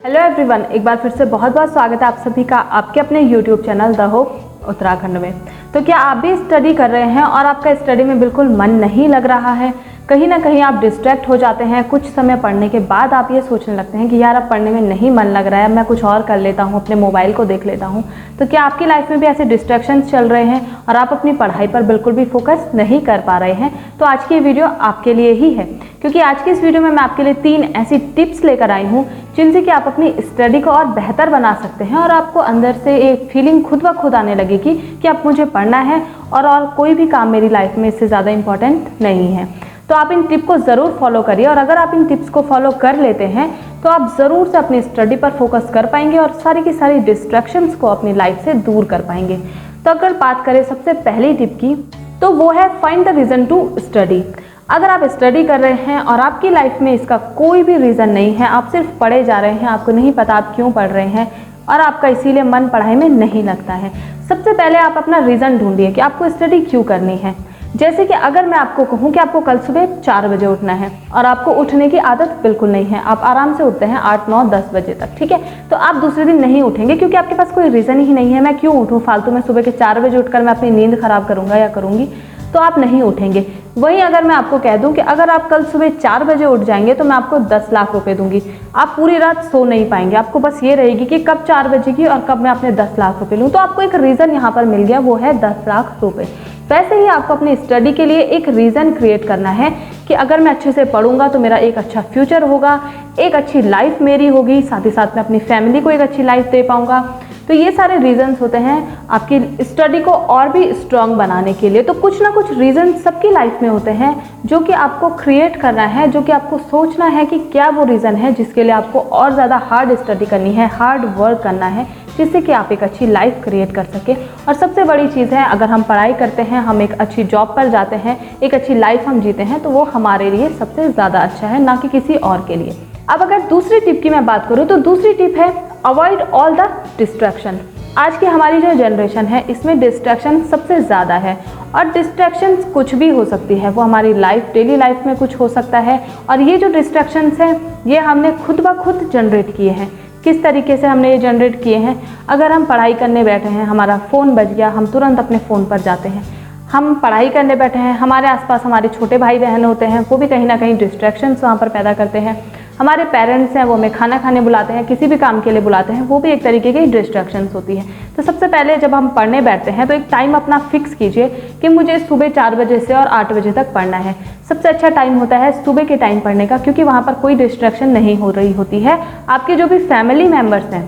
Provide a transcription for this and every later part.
Hello everyone, एक बार फिर से बहुत बहुत स्वागत है आप सभी का आपके अपने YouTube channel the hope Uttarakhand में। तो क्या आप भी स्टडी कर रहे हैं और आपका स्टडी में बिल्कुल मन नहीं लग रहा है? कहीं ना कहीं आप डिस्ट्रैक्ट हो जाते हैं। कुछ समय पढ़ने के बाद आप ये सोचने लगते हैं कि यार अब पढ़ने में नहीं मन लग रहा है, मैं कुछ और कर लेता हूँ, अपने मोबाइल को देख लेता हूँ। तो क्या आपकी लाइफ में भी ऐसे डिस्ट्रैक्शंस चल रहे हैं और आप अपनी पढ़ाई पर बिल्कुल भी फोकस नहीं कर पा रहे हैं? तो आज की वीडियो आपके लिए ही है, क्योंकि आज की इस वीडियो में मैं आपके लिए 3 ऐसी टिप्स लेकर आई हूँ जिनसे कि आप अपनी स्टडी को और बेहतर बना सकते हैं और आपको अंदर से एक फीलिंग खुद ब खुद आने लगेगी कि अब मुझे पढ़ना है और कोई भी काम मेरी लाइफ में इससे ज़्यादा इम्पॉर्टेंट नहीं है। तो आप इन टिप को ज़रूर फॉलो करिए और अगर आप इन टिप्स को फॉलो कर लेते हैं तो आप ज़रूर से अपनी स्टडी पर फोकस कर पाएंगे और सारी की सारी डिस्ट्रैक्शंस को अपनी लाइफ से दूर कर पाएंगे। तो अगर बात करें सबसे पहली टिप की, तो वो है find the reason to study. अगर आप स्टडी कर रहे हैं और आपकी लाइफ में इसका कोई भी रीज़न नहीं है, आप सिर्फ पढ़े जा रहे हैं, आपको नहीं पता आप क्यों पढ़ रहे हैं और आपका इसीलिए मन पढ़ाई में नहीं लगता है, सबसे पहले आप अपना रीज़न ढूंढिए कि आपको स्टडी क्यों करनी है। जैसे कि अगर मैं आपको कहूँ कि आपको कल सुबह 4 बजे उठना है और आपको उठने की आदत बिल्कुल नहीं है, आप आराम से उठते हैं 8, 9, 10 बजे तक, ठीक है, तो आप दूसरे दिन नहीं उठेंगे क्योंकि आपके पास कोई रीज़न ही नहीं है। मैं क्यों उठूँ फालतू में, सुबह के 4 बजे उठकर मैं अपनी नींद खराब करूँगा या करूँगी, तो आप नहीं उठेंगे। वहीं अगर मैं आपको कह दूं कि अगर आप कल सुबह 4 बजे उठ जाएंगे तो मैं आपको 10 लाख रुपए दूंगी, आप पूरी रात सो नहीं पाएंगे, आपको बस ये रहेगी कि कब 4 बजे की और कब मैं अपने 10 लाख रुपए लूँ। तो आपको एक रीज़न यहाँ पर मिल गया, वो है 10 लाख रुपए। वैसे ही आपको अपनी स्टडी के लिए एक रीज़न क्रिएट करना है कि अगर मैं अच्छे से पढ़ूंगा तो मेरा एक अच्छा फ्यूचर होगा, एक अच्छी लाइफ मेरी होगी, साथ ही साथ मैं अपनी फैमिली को एक अच्छी लाइफ दे पाऊंगा। तो ये सारे रीजंस होते हैं आपकी स्टडी को और भी स्ट्रांग बनाने के लिए। तो कुछ ना कुछ रीजन सबकी लाइफ में होते हैं जो कि आपको क्रिएट करना है, जो कि आपको सोचना है कि क्या वो रीज़न है जिसके लिए आपको और ज़्यादा हार्ड स्टडी करनी है, हार्ड वर्क करना है, जिससे कि आप एक अच्छी लाइफ क्रिएट कर सकें। और सबसे बड़ी चीज़ है, अगर हम पढ़ाई करते हैं, हम एक अच्छी जॉब पर जाते हैं, एक अच्छी लाइफ हम जीते हैं, तो वो हमारे लिए सबसे ज़्यादा अच्छा है, ना कि किसी और के लिए। अब अगर दूसरी टिप की मैं बात करूँ तो दूसरी टिप है अवॉइड ऑल द डिस्ट्रैक्शन। आज की हमारी जो जनरेशन है इसमें डिस्ट्रैक्शन सबसे ज़्यादा है और डिस्ट्रैक्शंस कुछ भी हो सकती है, वो हमारी लाइफ, डेली लाइफ में कुछ हो सकता है। और ये जो डिस्ट्रैक्शंस हैं ये हमने खुद ब खुद जनरेट किए हैं। किस तरीके से हमने ये जनरेट किए हैं? अगर हम पढ़ाई करने बैठे हैं, हमारा फ़ोन बज गया, हम तुरंत अपने फ़ोन पर जाते हैं। हम पढ़ाई करने बैठे हैं, हमारे आसपास हमारे छोटे भाई बहन होते हैं, वो भी कहीं ना कहीं डिस्ट्रैक्शंस वहाँ पर पैदा करते हैं। हमारे पेरेंट्स हैं, वो हमें खाना खाने बुलाते हैं, किसी भी काम के लिए बुलाते हैं, वो भी एक तरीके की डिस्ट्रैक्शंस होती है। तो सबसे पहले जब हम पढ़ने बैठते हैं तो एक टाइम अपना फिक्स कीजिए कि मुझे सुबह 4 बजे से और 8 बजे तक पढ़ना है। सबसे अच्छा टाइम होता है सुबह के टाइम पढ़ने का, क्योंकि वहाँ पर कोई डिस्ट्रैक्शन नहीं हो रही होती है। आपके जो भी फैमिली मेम्बर्स हैं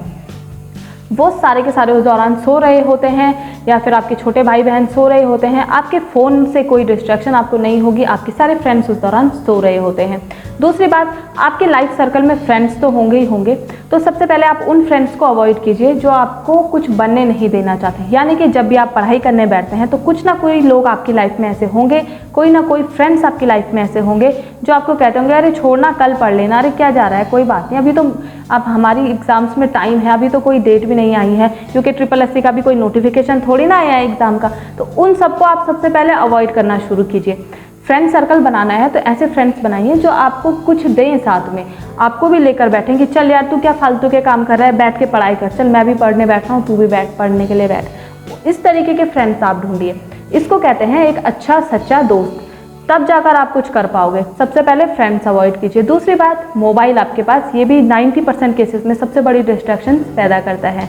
वो सारे के सारे उस दौरान सो रहे होते हैं, या फिर आपके छोटे भाई बहन सो रहे होते हैं, आपके फ़ोन से कोई डिस्ट्रैक्शन आपको नहीं होगी, आपके सारे फ्रेंड्स उस दौरान सो रहे होते हैं। दूसरी बात, आपके लाइफ सर्कल में फ्रेंड्स तो होंगे ही होंगे, तो सबसे पहले आप उन फ्रेंड्स को अवॉइड कीजिए जो आपको कुछ बनने नहीं देना चाहते। यानी कि जब भी आप पढ़ाई करने बैठते हैं तो कुछ ना कोई लोग आपकी लाइफ में ऐसे होंगे, कोई ना कोई फ्रेंड्स आपकी लाइफ में ऐसे होंगे जो आपको कहते होंगे अरे छोड़ना, कल पढ़ लेना, अरे क्या जा रहा है, कोई बात नहीं, अभी तो अब हमारी एग्ज़ाम्स में टाइम है, अभी तो कोई डेट भी नहीं आई है, क्योंकि SSSC का भी कोई नोटिफिकेशन थोड़ी ना आया है एग्ज़ाम का। तो उन सबको आप सबसे पहले अवॉइड करना शुरू कीजिए। फ्रेंड सर्कल बनाना है तो ऐसे फ्रेंड्स बनाइए जो आपको कुछ दें, साथ में आपको भी लेकर बैठें कि चल यार तू क्या फालतू के काम कर रहा है, बैठ के पढ़ाई कर, चल मैं भी पढ़ने बैठ रहा हूँ, तू भी बैठ पढ़ने के लिए बैठ। इस तरीके के फ्रेंड्स आप ढूंढिए। इसको कहते हैं एक अच्छा सच्चा दोस्त, तब जाकर आप कुछ कर पाओगे। सबसे पहले फ्रेंड्स अवॉइड कीजिए। दूसरी बात, मोबाइल आपके पास, ये भी 90% केसेस में सबसे बड़ी डिस्ट्रैक्शन पैदा करता है।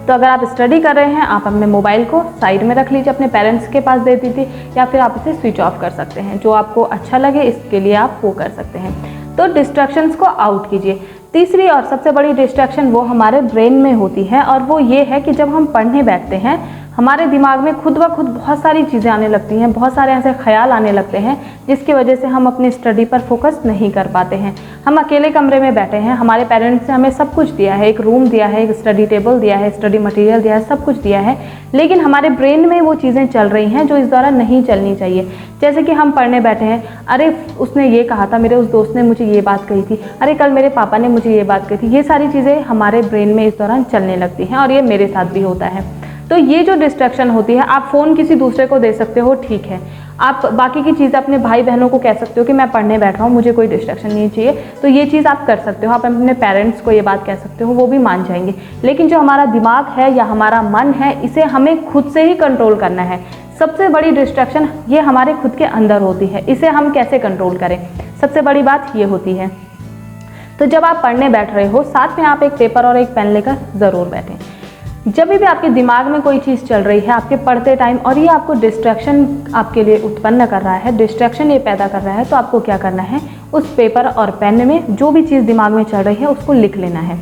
तो अगर आप स्टडी कर रहे हैं, आप अपने मोबाइल को साइड में रख लीजिए, अपने पेरेंट्स के पास दे दीजिए, या फिर आप इसे स्विच ऑफ कर सकते हैं। जो आपको अच्छा लगे इसके लिए आप वो कर सकते हैं। तो डिस्ट्रैक्शंस को आउट कीजिए। तीसरी और सबसे बड़ी डिस्ट्रैक्शन वो हमारे ब्रेन में होती है, और वो ये है कि जब हम पढ़ने बैठते हैं हमारे दिमाग में खुद ब खुद बहुत सारी चीज़ें आने लगती हैं, बहुत सारे ऐसे ख्याल आने लगते हैं जिसकी वजह से हम अपनी स्टडी पर फोकस नहीं कर पाते हैं। हम अकेले कमरे में बैठे हैं, हमारे पेरेंट्स ने हमें सब कुछ दिया है, एक रूम दिया है, एक स्टडी टेबल दिया है, स्टडी मटेरियल दिया है, सब कुछ दिया है, लेकिन हमारे ब्रेन में वो चीज़ें चल रही हैं जो इस दौरान नहीं चलनी चाहिए। जैसे कि हम पढ़ने बैठे हैं, अरे उसने ये कहा था, मेरे उस दोस्त ने मुझे ये बात कही थी, अरे कल मेरे पापा ने मुझे ये बात कही थी, ये सारी चीज़ें हमारे ब्रेन में इस दौरान चलने लगती हैं और ये मेरे साथ भी होता है। तो ये जो डिस्ट्रैक्शन होती है, आप फ़ोन किसी दूसरे को दे सकते हो, ठीक है, आप बाकी की चीज़ें अपने भाई बहनों को कह सकते हो कि मैं पढ़ने बैठ रहा हूँ, मुझे कोई डिस्ट्रैक्शन नहीं चाहिए, तो ये चीज़ आप कर सकते हो। आप अपने पेरेंट्स को ये बात कह सकते हो, वो भी मान जाएंगे। लेकिन जो हमारा दिमाग है या हमारा मन है, इसे हमें खुद से ही कंट्रोल करना है। सबसे बड़ी डिस्ट्रैक्शन ये हमारे खुद के अंदर होती है, इसे हम कैसे कंट्रोल करें, सबसे बड़ी बात ये होती है। तो जब आप पढ़ने बैठ रहे हो, साथ में आप एक पेपर और एक पेन लेकर ज़रूर बैठें। जब भी आपके दिमाग में कोई चीज़ चल रही है आपके पढ़ते टाइम और ये आपको डिस्ट्रैक्शन आपके लिए उत्पन्न कर रहा है, डिस्ट्रैक्शन ये पैदा कर रहा है, तो आपको क्या करना है, उस पेपर और पेन में जो भी चीज़ दिमाग में चल रही है उसको लिख लेना है।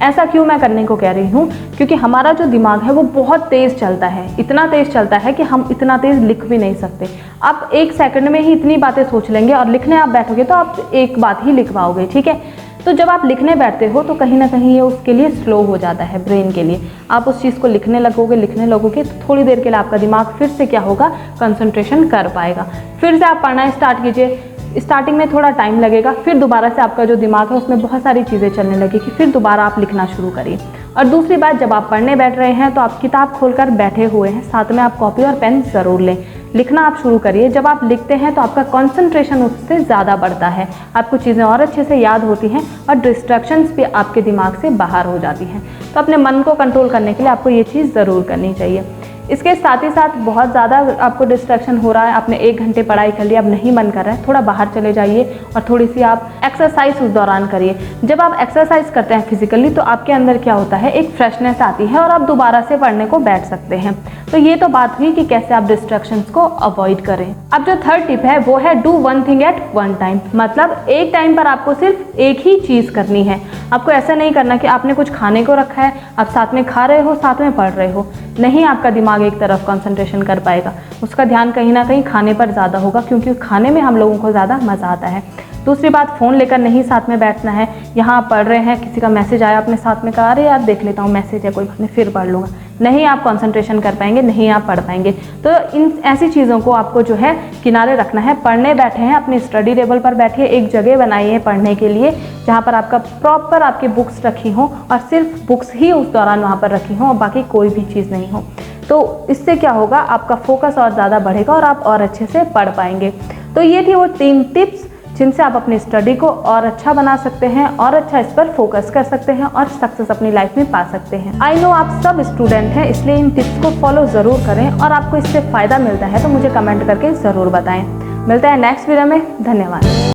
ऐसा क्यों मैं करने को कह रही हूँ, क्योंकि हमारा जो दिमाग है वो बहुत तेज़ चलता है, इतना तेज़ चलता है कि हम इतना तेज़ लिख भी नहीं सकते। आप 1 सेकंड में ही इतनी बातें सोच लेंगे और लिखने आप बैठोगे तो आप एक बात ही लिख पाओगे, ठीक है। तो जब आप लिखने बैठते हो तो कहीं ना कहीं ये उसके लिए स्लो हो जाता है, ब्रेन के लिए। आप उस चीज़ को लिखने लगोगे तो थोड़ी देर के लिए आपका दिमाग फिर से क्या होगा, कंसंट्रेशन कर पाएगा। फिर से आप पढ़ना स्टार्ट कीजिए, स्टार्टिंग में थोड़ा टाइम लगेगा, फिर दोबारा से आपका जो दिमाग है उसमें बहुत सारी चीज़ें चलने लगेगी, फिर दोबारा आप लिखना शुरू करिए। और दूसरी बात, जब आप पढ़ने बैठ रहे हैं तो आप किताब खोलकर बैठे हुए हैं, साथ में आप कॉपी और पेन ज़रूर लें, लिखना आप शुरू करिए। जब आप लिखते हैं तो आपका कंसंट्रेशन उससे ज़्यादा बढ़ता है, आपको चीज़ें और अच्छे से याद होती हैं और डिस्ट्रैक्शंस भी आपके दिमाग से बाहर हो जाती हैं। तो अपने मन को कंट्रोल करने के लिए आपको ये चीज़ ज़रूर करनी चाहिए। इसके साथ ही साथ बहुत ज़्यादा आपको डिस्ट्रैक्शन हो रहा है, आपने 1 घंटे पढ़ाई कर लिया, अब नहीं मन कर रहा है, थोड़ा बाहर चले जाइए और थोड़ी सी आप एक्सरसाइज उस दौरान करिए। जब आप एक्सरसाइज करते हैं फिजिकली तो आपके अंदर क्या होता है, एक फ्रेशनेस आती है और आप दोबारा से पढ़ने को बैठ सकते हैं। तो ये तो बात हुई कि कैसे आप डिस्ट्रैक्शंस को अवॉइड करें। अब जो थर्ड टिप है वो है do one thing at one time, मतलब एक टाइम पर आपको सिर्फ एक ही चीज़ करनी है। आपको ऐसा नहीं करना कि आपने कुछ खाने को रखा है, आप साथ में खा रहे हो, साथ में पढ़ रहे हो, नहीं, आपका दिमाग एक तरफ कंसंट्रेशन कर पाएगा, उसका ध्यान कहीं ना कहीं खाने पर ज़्यादा होगा, क्योंकि खाने में हम लोगों को ज़्यादा मज़ा आता है। दूसरी बात, फ़ोन लेकर नहीं साथ में बैठना है। यहाँ आप पढ़ रहे हैं, किसी का मैसेज आया, अपने साथ में कहा अरे यार देख लेता हूँ मैसेज है कोई, मैं फिर पढ़ लूँगा, नहीं, आप कंसंट्रेशन कर पाएंगे, नहीं आप पढ़ पाएंगे। तो इन ऐसी चीज़ों को आपको जो है किनारे रखना है। पढ़ने बैठे हैं, अपने स्टडी टेबल पर बैठिए, एक जगह बनाइए पढ़ने के लिए जहाँ पर आपका प्रॉपर आपकी बुक्स रखी हों और सिर्फ बुक्स ही उस दौरान वहाँ पर रखी हों और बाकी कोई भी चीज़ नहीं हो। तो इससे क्या होगा, आपका फोकस और ज़्यादा बढ़ेगा और आप और अच्छे से पढ़ पाएंगे। तो ये थी वो 3 टिप्स जिनसे आप अपनी स्टडी को और अच्छा बना सकते हैं और अच्छा इस पर फोकस कर सकते हैं और सक्सेस अपनी लाइफ में पा सकते हैं। आई नो आप सब स्टूडेंट हैं, इसलिए इन टिप्स को फॉलो ज़रूर करें और आपको इससे फ़ायदा मिलता है तो मुझे कमेंट करके ज़रूर बताएं। मिलता है नेक्स्ट वीडियो में, धन्यवाद।